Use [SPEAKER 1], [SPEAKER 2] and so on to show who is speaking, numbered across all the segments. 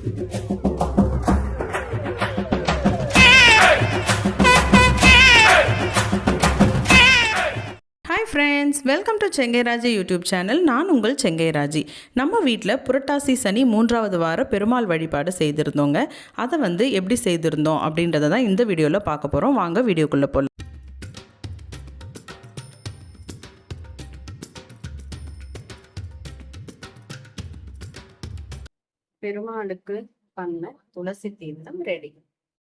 [SPEAKER 1] Hi friends, welcome to Sengairaji YouTube channel. நான் உங்கள் செங்கைராஜி. நம்ம வீட்டில் புரட்டாசி சனி 3வது வார பெருமாள் வழிபாடு செய்திருந்தோங்க. அதை எப்படி செய்திருந்தோம் அப்படின்றத தான் இந்த வீடியோவில் பார்க்க போகிறோம். வாங்க வீடியோக்குள்ளே போகலாம்.
[SPEAKER 2] பெருமாளுக்கு பண்ண துளசி தீர்த்தம் ரெடி.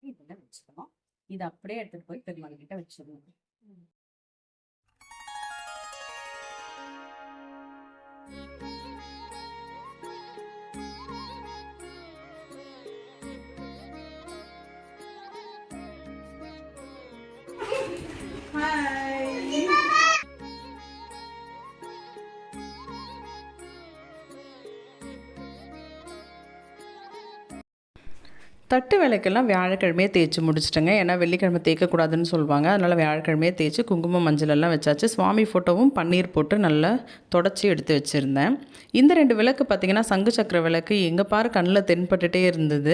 [SPEAKER 2] இதில் வச்சுக்கணும். இதை அப்படியே எடுத்துட்டு போய் பெருமாள் கிட்ட வச்சிடணும்.
[SPEAKER 1] தட்டு விளக்கெல்லாம் வியாழக்கிழமையே தேய்ச்சி முடிச்சிட்டேங்க. ஏன்னா வெள்ளிக்கிழமை தேய்க்கக்கூடாதுன்னு சொல்லுவாங்க. அதனால் வியாழக்கிழமையே தேய்ச்சி குங்குமம் மஞ்சளெல்லாம் வச்சாச்சு. சுவாமி ஃபோட்டோவும் பன்னீர் போட்டு நல்லா தொடச்சி எடுத்து வச்சுருந்தேன். இந்த 2 விளக்கு பார்த்திங்கன்னா சங்கு சக்கர விளக்கு எங்கே பாரு கண்ணில் தென்பட்டுகிட்டே இருந்தது.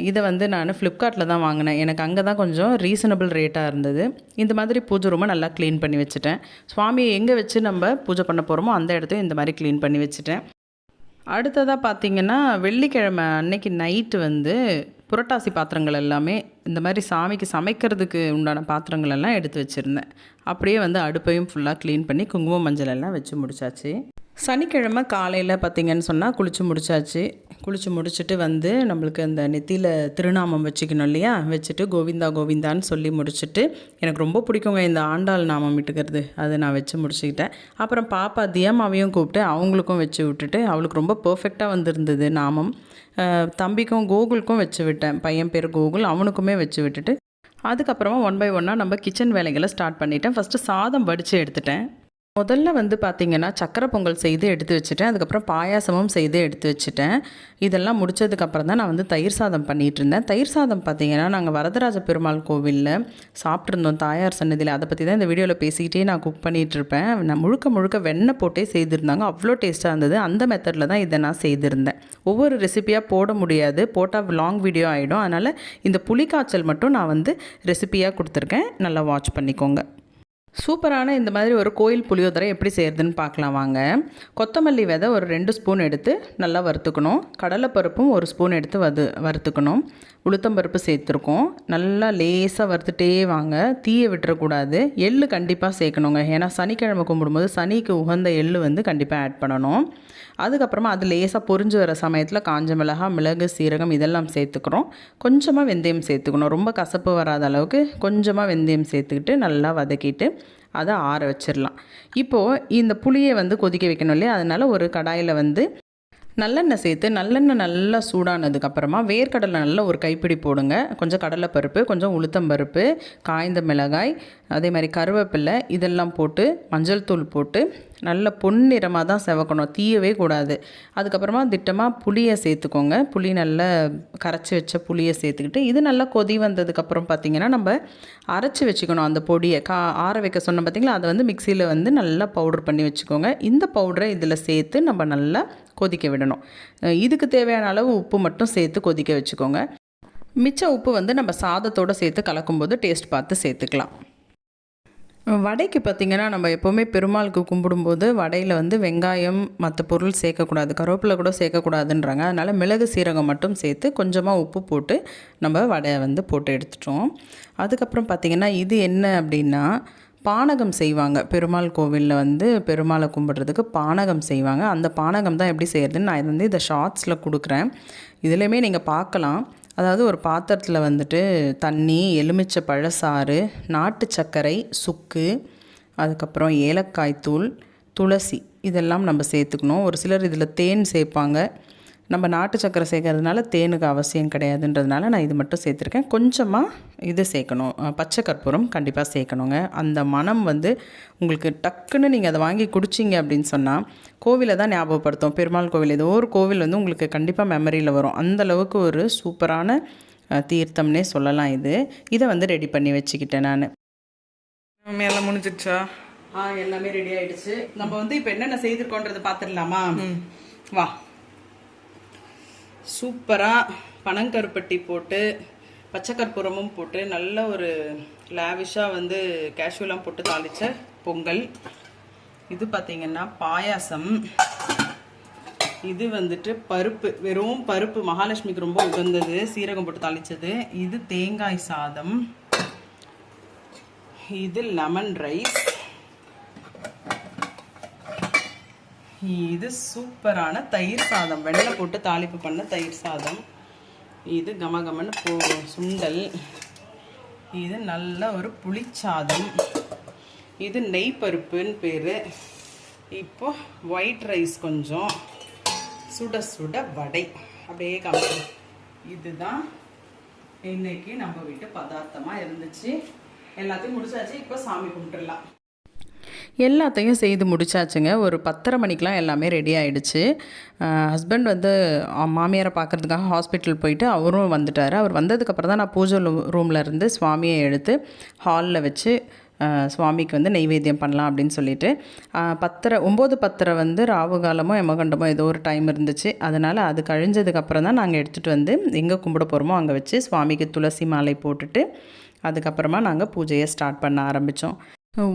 [SPEAKER 1] இதை நான் ஃப்ளிப்கார்ட்டில் தான் வாங்கினேன். எனக்கு அங்கே தான் கொஞ்சம் ரீசனபிள் ரேட்டாக இருந்தது. இந்த மாதிரி பூஜை ரூமை நல்லா க்ளீன் பண்ணி வச்சுட்டேன். சுவாமியை எங்கே வச்சு நம்ம பூஜை பண்ண போகிறோமோ அந்த இடத்தையும் இந்த மாதிரி க்ளீன் பண்ணி வச்சுட்டேன். அடுத்ததாக பார்த்திங்கன்னா வெள்ளிக்கிழமை அன்னைக்கு நைட்டு புரட்டாசி பாத்திரங்கள் எல்லாமே இந்த மாதிரி சாமிக்கு சமைக்கிறதுக்கு உண்டான பாத்திரங்கள் எல்லாம் எடுத்து வச்சுருந்தேன். அப்படியே அடுப்பையும் ஃபுல்லாக க்ளீன் பண்ணி குங்குமம் மஞ்சள் எல்லாம் வச்சு முடிச்சாச்சு. சனிக்கிழமை காலையில் பார்த்திங்கன்னு சொன்னால் குளித்து முடிச்சாச்சு. குளித்து முடிச்சுட்டு நம்மளுக்கு அந்த நெத்தியில் திருநாமம் வச்சுக்கணும் இல்லையா, வச்சுட்டு கோவிந்தா கோவிந்தான்னு சொல்லி முடிச்சுட்டு, எனக்கு ரொம்ப பிடிக்குங்க இந்த ஆண்டாள் நாமம் இட்டுக்கிறது. அதை நான் வச்சு முடிச்சுக்கிட்டேன். அப்புறம் பாப்பா தியமாவையும் கூப்பிட்டு அவங்களுக்கும் வச்சு விட்டுட்டு, அவளுக்கு ரொம்ப பர்ஃபெக்டாக வந்திருந்தது நாமம். தம்பிக்கும் கோகுலுக்கும் வச்சு விட்டேன். பையன் பேர் கோகுல், அவனுக்குமே வச்சு விட்டுட்டு அதுக்கப்புறமா 1 by 1 நம்ம கிச்சன் வேலைகளை ஸ்டார்ட் பண்ணிட்டேன். ஃபஸ்ட்டு சாதம் வடித்து எடுத்துட்டேன். முதல்ல பார்த்திங்கன்னா சக்கரை பொங்கல் செய்து எடுத்து வச்சுட்டேன். அதுக்கப்புறம் பாயாசமும் செய்து எடுத்து வச்சுட்டேன். இதெல்லாம் முடித்ததுக்கப்புறம் தான் நான் தயிர் சாதம் பண்ணிகிட்டு இருந்தேன். தயிர் சாதம் பார்த்திங்கன்னா நாங்கள் வரதராஜ பெருமாள் கோவிலில் சாப்பிட்ருந்தோம் தாயார் சன்னதியில். அதை பற்றி தான் இந்த வீடியோவில் பேசிக்கிட்டே நான் குக் பண்ணிகிட்ருப்பேன். நான் முழுக்க வெண்ணெய் போட்டே செய்திருந்தாங்க. அவ்வளோ டேஸ்ட்டாக இருந்தது. அந்த மெத்தடில் தான் இதை நான் செய்திருந்தேன். ஒவ்வொரு ரெசிப்பியாக போட முடியாது, போட்டால் லாங் வீடியோ ஆகிடும். அதனால் இந்த புளிக்காய்ச்சல் மட்டும் நான் ரெசிப்பியாக கொடுத்துருக்கேன். நல்லா வாட்ச் பண்ணிக்கோங்க. சூப்பரான இந்த மாதிரி ஒரு கோயில் புளியோதரை எப்படி செய்கிறதுன்னு பார்க்கலாம் வாங்க. கொத்தமல்லி விதை ஒரு 2 ஸ்பூன் எடுத்து நல்லா வறுத்துக்கணும். கடலைப்பருப்பும் 1 ஸ்பூன் எடுத்து வறுத்துக்கணும். உளுத்தம்பருப்பு சேர்த்துருக்கோம். நல்லா லேசாக வறுத்துட்டே வாங்க, தீயை விட்டுறக்கூடாது. எள்ளு கண்டிப்பாக சேர்க்கணுங்க. ஏன்னா சனிக்கிழமை கும்பிடும்போது சனிக்கு உகந்த எள்ளு கண்டிப்பாக ஆட் பண்ணணும். அதுக்கப்புறமா அது லேசாக பொரிஞ்சு வர சமயத்தில் காஞ்ச மிளகாய், மிளகு, சீரகம் இதெல்லாம் சேர்த்துக்கிறோம். கொஞ்சமாக வெந்தயம் சேர்த்துக்கணும். ரொம்ப கசப்பு வராத அளவுக்கு கொஞ்சமாக வெந்தயம் சேர்த்துக்கிட்டு நல்லா வதக்கிட்டு அதை ஆற வச்சிடலாம். இப்போது இந்த புளியை கொதிக்க வைக்கணும் இல்லையா, அதனால் ஒரு கடாயில் நல்லெண்ணெய் சேர்த்து நல்லெண்ணெய் நல்லா சூடானதுக்கப்புறமா வேர்க்கடலை நல்லா ஒரு கைப்பிடி போடுங்க. கொஞ்சம் கடலைப்பருப்பு, கொஞ்சம் உளுத்தம்பருப்பு, காய்ந்த மிளகாய், அதே மாதிரி கருவேப்பிலை இதெல்லாம் போட்டு மஞ்சள் தூள் போட்டு நல்ல பொன்னிறமாக தான் செவக்கணும், தீயவே கூடாது. அதுக்கப்புறமா திட்டமாக புளியை சேர்த்துக்கோங்க. புளி நல்லா கரைச்சி வச்ச புளியை சேர்த்துக்கிட்டு இது நல்லா கொதி வந்ததுக்கப்புறம் பார்த்திங்கன்னா நம்ம அரைச்சி வச்சுக்கணும் அந்த பொடியை. ஆற வைக்க சொன்னோம் பார்த்திங்களா, அதை மிக்சியில் நல்லா பவுடர் பண்ணி வச்சுக்கோங்க. இந்த பவுடரை இதில் சேர்த்து நம்ம நல்லா கொதிக்க விடணும். இதுக்கு தேவையான அளவு உப்பு மட்டும் சேர்த்து கொதிக்க வச்சுக்கோங்க. மிச்ச உப்பு நம்ம சாதத்தோடு சேர்த்து கலக்கும்போது டேஸ்ட் பார்த்து சேர்த்துக்கலாம். வடைக்கு பார்த்திங்கன்னா நம்ம எப்போவுமே பெருமாளுக்கு கும்பிடும்போது வடையில் வெங்காயம் மற்ற பொருள் சேர்க்கக்கூடாது, கருவேப்பிலை கூட சேர்க்கக்கூடாதுன்றாங்க. அதனால் மிளகு சீரகம் மட்டும் சேர்த்து கொஞ்சமாக உப்பு போட்டு நம்ம வடையை போட்டு எடுத்துட்டோம். அதுக்கப்புறம் பார்த்திங்கன்னா இது என்ன அப்படின்னா பானகம் செய்வாங்க. பெருமாள் கோவிலில் பெருமாளை கும்பிட்றதுக்கு பானகம் செய்வாங்க. அந்த பானகம் தான் எப்படி செய்கிறதுன்னு நான் இதை ஷார்ட்ஸில் கொடுக்குறேன். இதுலேயுமே நீங்கள் பார்க்கலாம். அதாவது ஒரு பாத்திரத்தில் தண்ணி, எலுமிச்சை பழசாறு, நாட்டு சர்க்கரை, சுக்கு, அதுக்கப்புறம் ஏலக்காய் தூள், துளசி இதெல்லாம் நம்ம சேர்த்துக்கணும். ஒரு சிலர் இதில் தேன் சேர்ப்பாங்க. நம்ம நாட்டு சக்கரை சேர்க்கறதுனால தேனுக்கு அவசியம் கிடையாதுன்றதுனால நான் இது மட்டும் சேர்த்துருக்கேன். கொஞ்சமாக இது சேர்க்கணும், பச்சை கற்பூரம் கண்டிப்பாக சேர்க்கணுங்க. அந்த மனம் உங்களுக்கு டக்குன்னு நீங்கள் அதை வாங்கி குடிச்சிங்க அப்படின்னு சொன்னால் கோவிலை தான் ஞாபகப்படுத்தும். பெருமாள் கோவில் ஏதோ ஒரு கோவில் உங்களுக்கு கண்டிப்பாக மெமரியில் வரும். அந்தளவுக்கு ஒரு சூப்பரான தீர்த்தம்னே சொல்லலாம் இது. இதை ரெடி பண்ணி வச்சுக்கிட்டேன் நான்.
[SPEAKER 3] எல்லாம் முடிஞ்சிடுச்சா?
[SPEAKER 1] எல்லாமே ரெடி ஆகிடுச்சு. நம்ம இப்போ என்னென்ன செய்திருக்கோன்றது பார்த்துடலாமா? வா. சூப்பராக பனங்கருப்பட்டி போட்டு பச்சை கற்பூரமும் போட்டு நல்ல ஒரு லாவிஷாக வந்து கேஷ்யூலாம் போட்டு தாளித்த பொங்கல். இது பார்த்திங்கன்னா பாயாசம். இது வந்துட்டு பருப்பு, வெறும் பருப்பு, மகாலட்சுமிக்கு ரொம்ப உகந்தது, சீரகம் போட்டு தாளித்தது. இது தேங்காய் சாதம். இது லெமன் ரைஸ். இது சூப்பரான தயிர் சாதம், வெள்ளை போட்டு தாளிப்பு பண்ண தயிர் சாதம். இது கமகமன்னு சுண்டல். இது நல்ல ஒரு புளிச்சாதம். இது நெய் பருப்புன்னு பேர். இப்போ ஒயிட் ரைஸ், கொஞ்சம் சுட சுட வடை அப்படியே காமிச்சு. இதுதான் இன்னைக்கு நம்ம வீட்டு பதார்த்தமாக இருந்துச்சு. எல்லாத்தையும் முடிச்சாச்சு. இப்போ சாமி கும்பிட்டுடலாம். எல்லாத்தையும் செய்து முடிச்சாச்சுங்க. ஒரு 10:30 மணிக்கெலாம் எல்லாமே ரெடி ஆகிடுச்சு. ஹஸ்பண்ட் வந்து மாமியாரை பார்க்குறதுக்காக ஹாஸ்பிட்டல் போயிட்டு அவரும் வந்துட்டார். அவர் வந்ததுக்கப்புறம் தான் நான் பூஜை ரூமில் இருந்து சுவாமியை எடுத்து ஹாலில் வச்சு சுவாமிக்கு வந்து நெய்வேத்தியம் பண்ணலாம் அப்படின்னு சொல்லிட்டு 9:10 வந்து ராவு காலமோ யமகண்டமோ ஏதோ ஒரு டைம் இருந்துச்சு. அதனால் அது கழிஞ்சதுக்கப்புறம் தான் நாங்கள் எடுத்துகிட்டு வந்து எங்கே கும்பிட போகிறோமோ அங்கே வச்சு சுவாமிக்கு துளசி மாலை போட்டுட்டு அதுக்கப்புறமா நாங்கள் பூஜையை ஸ்டார்ட் பண்ண ஆரம்பித்தோம்.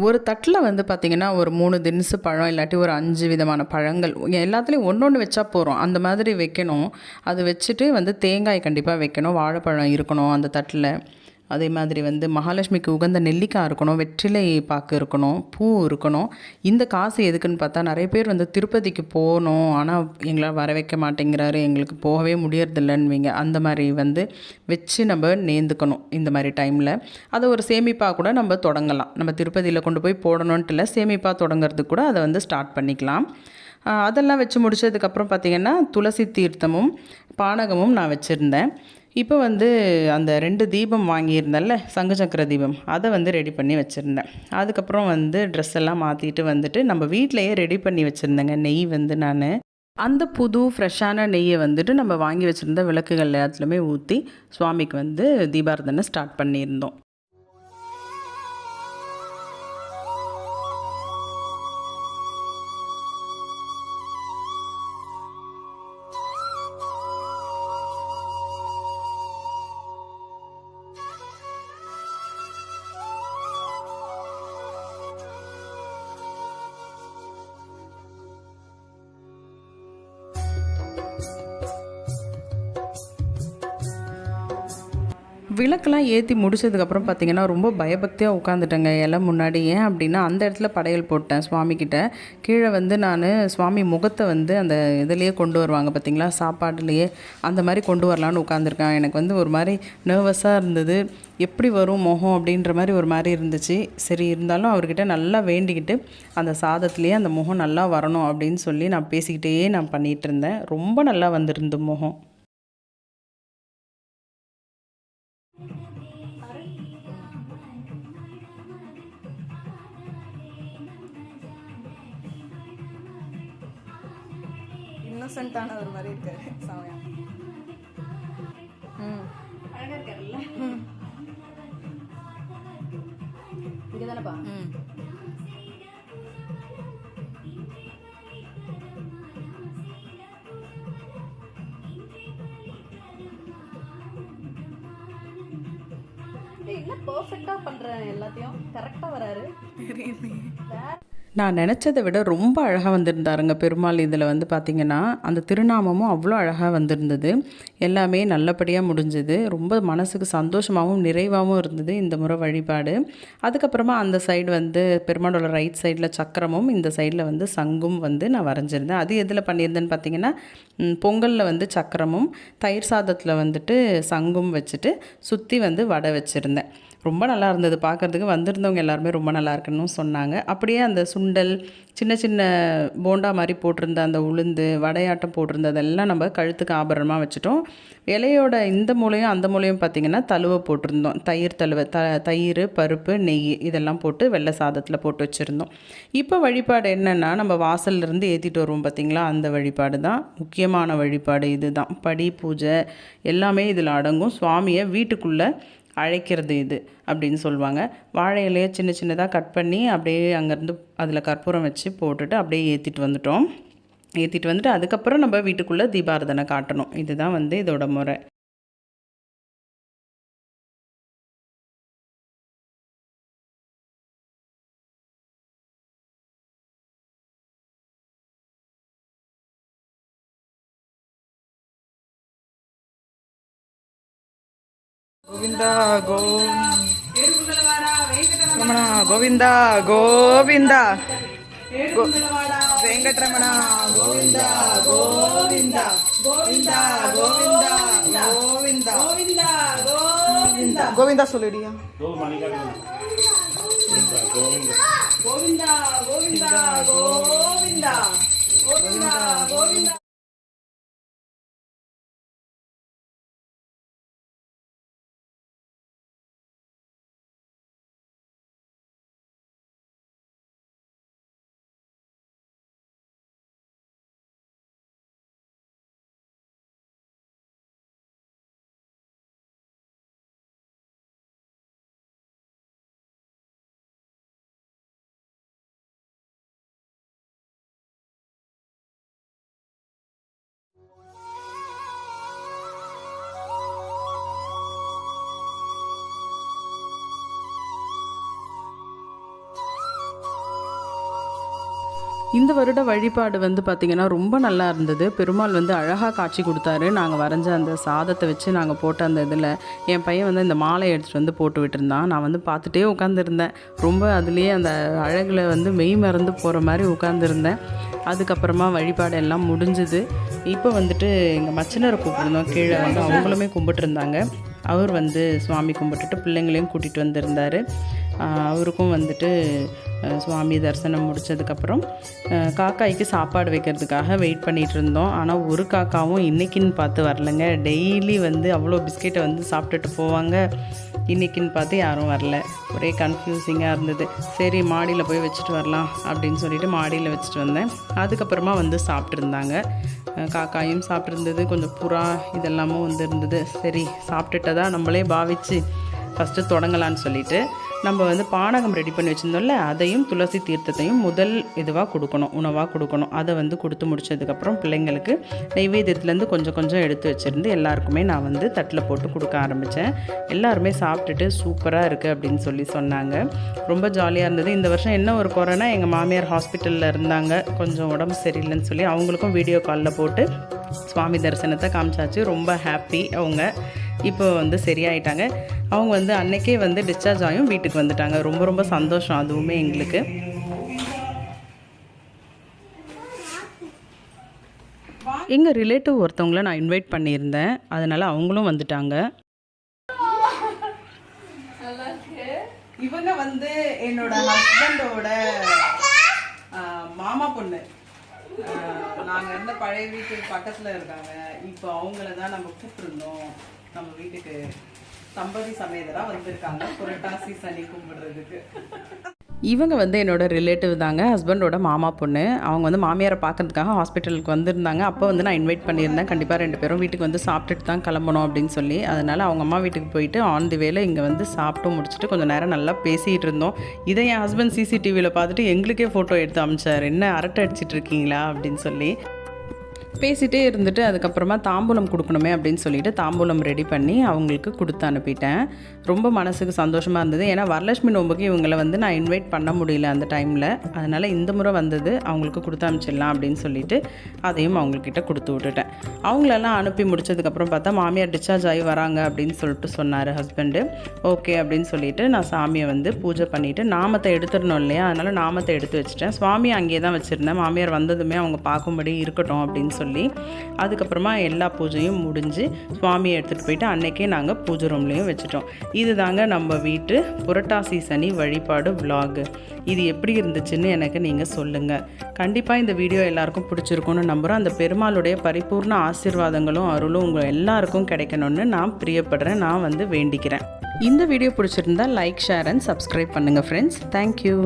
[SPEAKER 1] ஒரு தட்டில் வந்து பார்த்திங்கன்னா ஒரு 3 தினசு பழம், இல்லாட்டி ஒரு 5 விதமான பழங்கள், எல்லாத்துலேயும் ஒன்று வச்சா போகிறோம், அந்த மாதிரி வைக்கணும். அது வச்சுட்டு வந்து தேங்காய் கண்டிப்பாக வைக்கணும், வாழைப்பழம் இருக்கணும் அந்த தட்டில். அதே மாதிரி வந்து மகாலட்சுமிக்கு உகந்த நெல்லிக்காய் இருக்கணும், வெற்றிலை பாக்கு இருக்கணும், பூ இருக்கணும். இந்த காசு எதுக்குன்னு பார்த்தா, நிறைய பேர் வந்து திருப்பதிக்கு போகணும், ஆனால் எங்களால் வர வைக்க மாட்டேங்கிறாரு, எங்களுக்கு போகவே முடியறதில்லைன்னுவீங்க. அந்த மாதிரி வந்து வச்சு நம்ம நேர்ந்துக்கணும் இந்த மாதிரி டைமில். அதை ஒரு சேமிப்பாக கூட நம்ம தொடங்கலாம். நம்ம திருப்பதியில் கொண்டு போய் போடணுன்ட்டு இல்லை, சேமிப்பாக தொடங்கிறதுக்கு கூட அதை வந்து ஸ்டார்ட் பண்ணிக்கலாம். அதெல்லாம் வச்சு முடிச்சதுக்கப்புறம் பார்த்திங்கன்னா துளசி தீர்த்தமும் பானகமும் நான் வச்சுருந்தேன். இப்போ வந்து அந்த 2 தீபம் வாங்கியிருந்தேன்ல, சங்கு சக்கர தீபம், அதை வந்து ரெடி பண்ணி வச்சுருந்தேன். அதுக்கப்புறம் வந்து ட்ரெஸ் எல்லாம் மாற்றிட்டு வந்துட்டு நம்ம வீட்டிலையே ரெடி பண்ணி வச்சுருந்தேங்க நெய் வந்து நான். அந்த புது ஃப்ரெஷ்ஷான நெய்யை வந்துட்டு நம்ம வாங்கி வச்சுருந்த விளக்குகள் எல்லாத்துலேயுமே ஊற்றி சுவாமிக்கு வந்து தீபாரதனை ஸ்டார்ட் பண்ணியிருந்தோம். விளக்கெல்லாம் ஏற்றி முடிச்சதுக்கப்புறம் பார்த்திங்கன்னா ரொம்ப பயபக்தியாக உட்காந்துட்டேங்க எல்லாம் முன்னாடி. ஏன் அப்படின்னா அந்த இடத்துல படையல் போட்டேன் சுவாமிக்கிட்ட. கீழே வந்து நான் சுவாமி முகத்தை வந்து அந்த இதுலேயே கொண்டு வருவாங்க பார்த்திங்களா, சாப்பாடுலேயே அந்த மாதிரி கொண்டு வரலான்னு உட்காந்துருக்கேன். எனக்கு வந்து ஒரு மாதிரி நர்வஸாக இருந்தது, எப்படி வரும் முகம் அப்படின்ற மாதிரி ஒரு மாதிரி இருந்துச்சு. சரி இருந்தாலும் அவர்கிட்ட நல்லா வேண்டிக்கிட்டு அந்த சாதத்துலேயே அந்த முகம் நல்லா வரணும் அப்படின்னு சொல்லி நான் பேசிக்கிட்டே நான் பண்ணிகிட்டு இருந்தேன். ரொம்ப நல்லா வந்திருந்து முகம்.
[SPEAKER 3] இன்னசென்ட்டான ஒரு மாதிரி இருக்காரு சாமியா.
[SPEAKER 2] அழகா இருக்காருல்ல. இங்கே தானேப்பா. என்ன பர்ஃபெக்டா பண்றேன், எல்லாத்தையும் கரெக்டா வராரு.
[SPEAKER 1] நான் நினச்சதை விட ரொம்ப அழகாக வந்திருந்தாருங்க பெருமாள். இதில் வந்து பார்த்திங்கன்னா அந்த திருநாமமும் அவ்வளோ அழகாக வந்திருந்தது. எல்லாமே நல்லபடியாக முடிஞ்சது. ரொம்ப மனசுக்கு சந்தோஷமாகவும் நிறைவாகவும் இருந்தது இந்த முறை வழிபாடு. அதுக்கப்புறமா அந்த சைடு வந்து பெருமாளோட ரைட் சைடில் சக்கரமும், இந்த சைடில் வந்து சங்கும் வந்து நான் வரைஞ்சிருந்தேன். அது எதில் பண்ணியிருந்தேன்னு பார்த்திங்கன்னா, பொங்கலில் வந்து சக்கரமும், தயிர் சாதத்தில் வந்துட்டு சங்கும் வச்சுட்டு சுற்றி வந்து வடை வச்சுருந்தேன். ரொம்ப நல்லா இருந்தது பார்க்குறதுக்கு. வந்திருந்தவங்க எல்லாருமே ரொம்ப நல்லா இருக்குன்னு சொன்னாங்க. அப்படியே அந்த சுண்டல், சின்ன சின்ன போண்டா மாதிரி போட்டிருந்த அந்த உளுந்து, வடையாட்டம் போட்டிருந்ததெல்லாம் நம்ம கழுத்துக்கு ஆபரணமாக வச்சுட்டோம். இலையோட இந்த மூலையும் அந்த மூலையும் பார்த்திங்கன்னா தழுவை போட்டிருந்தோம். தயிர் தழுவை, தயிர், பருப்பு, நெய் இதெல்லாம் போட்டு வெள்ளை சாதத்தில் போட்டு வச்சுருந்தோம். இப்போ வழிபாடு என்னென்னா, நம்ம வாசல்லேருந்து ஏற்றிட்டு வருவோம் பார்த்திங்களா, அந்த வழிபாடு தான் முக்கியமான வழிபாடு. இது தான் படி பூஜை எல்லாமே இதில் அடங்கும். சுவாமியை வீட்டுக்குள்ளே அழைக்கிறது இது அப்படின்னு சொல்லுவாங்க. வாழை இலையை சின்ன சின்னதாக கட் பண்ணி அப்படியே அங்கேருந்து அதில் கற்பூரம் வச்சு போட்டுட்டு அப்படியே ஏற்றிட்டு வந்துட்டோம். ஏற்றிட்டு வந்துட்டு அதுக்கப்புறம் நம்ம வீட்டுக்குள்ளே தீபாராதனை காட்டணும். இதுதான் வந்து இதோட முறை. கோவிந்தா ரமணா கோவிந்தா கோவிந்தா வெங்கட்ரமணா கோவிந்தா கோவிந்தா கோவிந்தா கோவிந்தா கோவிந்தா கோவிந்தா கோவிந்தா கோவிந்தா சொல்லிடியா. கோவிந்தா கோவிந்தா கோவிந்தா கோவிந்தா கோவிந்தா. இந்த வருட வழிபாடு வந்து பார்த்திங்கன்னா ரொம்ப நல்லா இருந்தது. பெருமாள் வந்து அழகாக காட்சி கொடுத்தாரு. நாங்கள் வரைஞ்ச அந்த சாதத்தை வச்சு நாங்கள் போட்ட அந்த இதில் என் பையன் வந்து இந்த மாலை எடுத்துகிட்டு வந்து போட்டு விட்டுருந்தான். நான் வந்து பார்த்துட்டே உட்காந்துருந்தேன். ரொம்ப அதுலேயே அந்த அழகில் வந்து மெய் மறந்து போகிற மாதிரி உட்காந்துருந்தேன். அதுக்கப்புறமா வழிபாடு எல்லாம் முடிஞ்சுது. இப்போ வந்துட்டு எங்கள் மச்சினரை கூப்பிட்டுருந்தோம். கீழே வந்து அவங்களுமே கும்பிட்டுருந்தாங்க. அவர் வந்து சுவாமி கும்பிட்டுட்டு பிள்ளைங்களையும் கூட்டிகிட்டு வந்திருந்தார். அவருக்கும் வந்துட்டு சுவாமி தரிசனம் முடித்ததுக்கப்புறம் காக்காய்க்கு சாப்பாடு வைக்கிறதுக்காக வெயிட் பண்ணிகிட்டு இருந்தோம். ஆனால் ஒரு காக்காவும் இன்றைக்கின்னு பார்த்து வரலைங்க. டெய்லி வந்து அவ்வளோ பிஸ்கெட்டை வந்து சாப்பிட்டுட்டு போவாங்க. இன்றைக்கின்னு பார்த்து யாரும் வரல. ஒரே கன்ஃபியூசிங்காக இருந்தது. சரி மாடியில் போய் வச்சுட்டு வரலாம் அப்படின்னு சொல்லிட்டு மாடியில் வச்சுட்டு வந்தேன். அதுக்கப்புறமா வந்து சாப்பிட்ருந்தாங்க. காக்காயும் சாப்பிட்ருந்தது, கொஞ்சம் புறா இதெல்லாமும் வந்து இருந்தது. சரி சாப்பிட்டுட்டதா நம்மளே பாவிச்சு ஃபஸ்ட்டு தொடங்கலான்னு சொல்லிவிட்டு நம்ம வந்து பானகம் ரெடி பண்ணி வச்சுருந்தோம்ல, அதையும் துளசி தீர்த்தத்தையும் முதல் இதுவாக கொடுக்கணும், உணவாக கொடுக்கணும். அதை வந்து கொடுத்து முடிச்சதுக்கப்புறம் பிள்ளைங்களுக்கு நைவேத்தியத்துலேருந்து கொஞ்சம் கொஞ்சம் எடுத்து வச்சுருந்து எல்லாருக்குமே நான் வந்து தட்டில் போட்டு கொடுக்க ஆரம்பித்தேன். எல்லாருமே சாப்பிட்டுட்டு சூப்பராக இருக்குது அப்படின்னு சொல்லி சொன்னாங்க. ரொம்ப ஜாலியாக இருந்தது. இந்த வருஷம் என்ன ஒரு குறைனா, எங்கள் மாமியார் ஹாஸ்பிட்டலில் இருந்தாங்க, கொஞ்சம் உடம்பு சரியில்லைன்னு சொல்லி அவங்களுக்கும் வீடியோ காலில் போட்டு சுவாமி தரிசனத்தை காமிச்சாச்சு. ரொம்ப ஹாப்பி. அவங்க இப்போ வந்து சரியாயிட்டாங்க. அவங்க வந்து அன்னைக்கே வந்து டிஸ்சார்ஜ் ஆகியும் வீட்டுக்கு வந்துட்டாங்க. ரொம்ப ரொம்ப சந்தோஷம் அதுவுமே எங்களுக்கு. எங்கள் ரிலேட்டிவ் ஒருத்தவங்கள நான் இன்வைட் பண்ணியிருந்தேன், அதனால் அவங்களும் வந்துட்டாங்க. இவங்க வந்து என்னோட ஹஸ்பண்டோட மாமா பொண்ணு. நாங்கள் இருந்த பழைய வீட்டு பக்கத்தில் இருக்காங்க. இப்போ அவங்கள தான் நம்ம கூப்பிட்டுருந்தோம். நம்ம வீட்டுக்கு தம்பதி சமேதராக வந்திருக்காங்க புரட்டாசி சனி கும்பிடுறதுக்கு. இவங்க வந்து என்னோட ரிலேட்டிவ் தாங்க, ஹஸ்பண்டோட மாமா பொண்ணு. அவங்க வந்து மாமியாரை பார்க்கறதுக்காக ஹாஸ்பிட்டலுக்கு வந்திருந்தாங்க. அப்போ வந்து நான் இன்வைட் பண்ணியிருந்தேன், கண்டிப்பாக 2 பேரும் வீட்டுக்கு வந்து சாப்பிட்டுட்டு தான் கிளம்பணும் அப்படின்னு சொல்லி. அதனால் அவங்க அம்மா வீட்டுக்கு போயிட்டு ஆன் தி வேல இங்கே வந்து சாப்பிட்டு முடிச்சுட்டு கொஞ்சம் நேரம் நல்லா பேசிகிட்டு இருந்தோம். இதை என் ஹஸ்பண்ட் சிசிடிவியில் பார்த்துட்டு எங்களுக்கே ஃபோட்டோ எடுத்து அமிச்சார். என்ன அரட்டை அடிச்சிட்டு இருக்கீங்களா அப்படின்னு சொல்லி பேசிகிட்டே இருந்துட்டு அதுக்கப்புறமா தாம்பூலம் கொடுக்கணுமே அப்படின்னு சொல்லிட்டு தாம்பூலம் ரெடி பண்ணி அவங்களுக்கு கொடுத்து அனுப்பிட்டேன். ரொம்ப மனசுக்கு சந்தோஷமாக இருந்தது. ஏன்னா வரலட்சுமி நோம்புக்கு இவங்களை வந்து நான் இன்வைட் பண்ண முடியல அந்த டைமில். அதனால் இந்த முறை வந்தது அவங்களுக்கு கொடுத்து அனுப்பிச்சிடலாம் அப்படின்னு சொல்லிட்டு அதையும் அவங்கக்கிட்ட கொடுத்து விட்டுட்டேன். அவங்களெல்லாம் அனுப்பி முடிச்சதுக்கப்புறம் பார்த்தா மாமியார் டிஸ்சார்ஜ் ஆகி வராங்க அப்படின்னு சொல்லிட்டு சொன்னார் ஹஸ்பண்டு. ஓகே அப்படின்னு சொல்லிட்டு நான் சாமியை வந்து பூஜை பண்ணிவிட்டு நாமத்தை எடுத்துடணும் இல்லையா, அதனால் நாமத்தை எடுத்து வச்சுட்டேன். சுவாமியை அங்கேயே தான் வச்சுருந்தேன். மாமியார் வந்ததுமே அவங்க பார்க்கும்படி இருக்கட்டும் அப்படின்னு சொல்லி அதுக்கப்புறமா எல்லா பூஜையும் முடிஞ்சு சுவாமியை எடுத்துகிட்டு போயிட்டு அன்னைக்கே நாங்கள் பூஜை ரூம்லேயும் வச்சுட்டோம். இது தாங்க நம்ம வீட்டு புரட்டாசி சனி வழிபாடு vlog. இது எப்படி இருந்துச்சுன்னு எனக்கு நீங்கள் சொல்லுங்கள். கண்டிப்பாக இந்த வீடியோ எல்லாருக்கும் பிடிச்சிருக்குன்னு நம்புகிறேன். அந்த பெருமாளுடைய பரிபூர்ண ஆசீர்வாதங்களும் அருளும் உங்கள் எல்லாருக்கும் கிடைக்கணும்னு நான் பிரியப்படுறேன், நான் வந்து வேண்டிக்கிறேன். இந்த வீடியோ பிடிச்சிருந்தா லைக், ஷேர் அண்ட் சப்ஸ்கிரைப் பண்ணுங்கள் ஃப்ரெண்ட்ஸ். தேங்க்யூ.